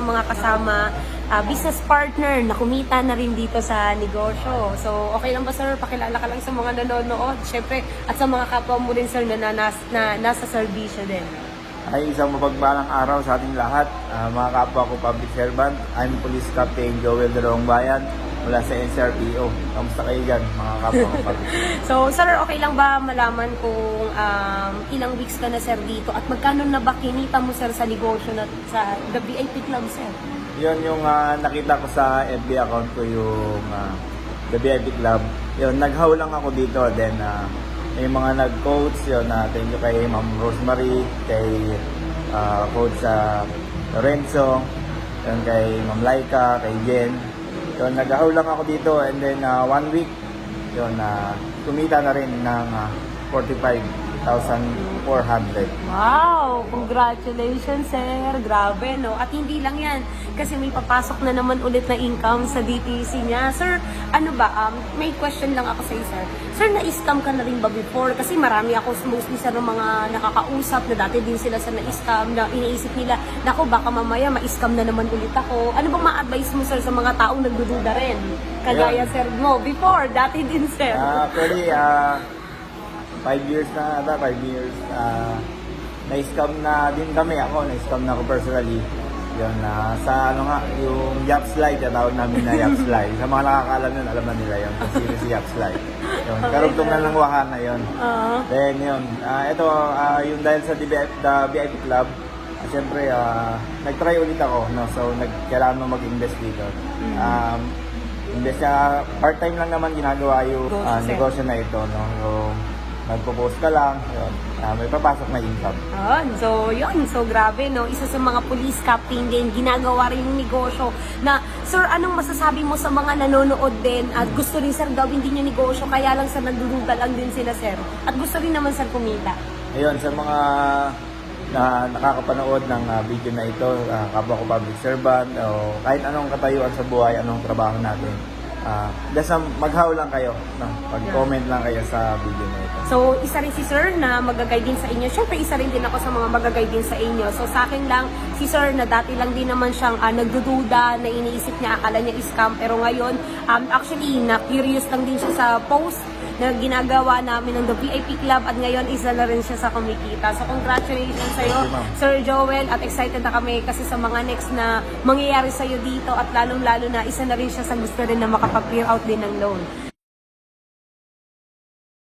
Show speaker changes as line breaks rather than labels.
sa mga kasama, business partner na kumita na rin dito sa negosyo. So, okay lang ba sir? Pakilala ka lang sa mga nanonood, syempre, at sa mga kapwa mo rin sir na nasa serbisyo din.
Ay isang mapagpalang araw sa ating lahat, mga kapwa ko public servant. I'm Police Captain Joel Dalawang Bayan mula sa NCRPO. Kamusta kayo dyan, mga kapwa ko public servant?
So, sir, okay lang ba malaman kung ilang weeks ka na sir dito at magkano na ba kinita mo sir sa negosyo na sa The VIP Club sir?
Yun yung nakita ko sa FB account ko, yung The VIP Club. Yun, naghaw lang ako dito. Then, may mga nag-coach. Yun, thank you kay Ma'am Rosemary, kay Coach Lorenzo, yun, kay Ma'am Laika, kay Jen. Yun, naghaw lang ako dito. And then, 1 week, yun, kumita na rin ng 45,400.
Wow! Congratulations, sir! Grabe, no? At hindi lang yan, kasi may papasok na naman ulit na income sa DTC niya. Sir, ano ba, may question lang ako sa iyo, sir. Sir, na-scam ka na rin ba before? Kasi marami ako mostly sa mga nakakausap na dati din sila sa na-scam, na iniisip nila, naku, baka mamaya ma-scam na naman ulit ako. Ano bang ma-advise mo, sir, sa mga taong nagdududa rin? Kagaya, sir, mo, before, dati din, sir.
Actually, 5 years na ata, 5 years. Na-scam na din kami ako, na-scam na ako personally. Yun, sa ano nga, yung Yapslay, tinatawag namin na Yapslay. Sa mga nakakaalam yun, alam na nila yun, kung sino si Yapslay. Yun,
Okay,
karugtungan
sir.
ng wahana yun. Then yun, ito, yung dahil sa the VIP Club, siyempre, nag-try ulit ako, no? So, kailangan mo mag-invest dito. Invest na, part-time lang naman ginagawa yung negosyo na ito, no? So, nagpo-post ka lang, yun, may papasok na income.
Yun. So, grabe, no? Isa sa mga police captain din, ginagawa rin yung negosyo na, sir, anong masasabi mo sa mga nanonood din at gusto rin, sir, gawin din yung negosyo, kaya lang, sir, nagdududa lang din sila, sir. At gusto rin naman, sir, kumita.
Ayun, sa mga nakakapanood ng video na ito, kapwa ko public servant, o kahit anong katayuan sa buhay, anong trabaho natin, basta maghaw lang kayo, no? Pag-comment lang kayo sa video na ito.
So, isa rin si sir na magagay din sa inyo. Siyempre, isa rin din ako sa mga magagay din sa inyo. So, sa akin lang, si sir na dati lang din naman siyang nagdududa, na iniisip niya, akala niya scam. Pero ngayon, actually, na-curious lang din siya sa post na ginagawa namin ng The VIP Club at ngayon isa na rin siya sa kumikita. So, congratulations sa'yo,
Thank you, ma'am.
Sir Joel, at excited na kami kasi sa mga next na mangyayari sa'yo dito at lalong-lalo na isa na rin siya sa gusto rin na makapag-clear out din ng loan.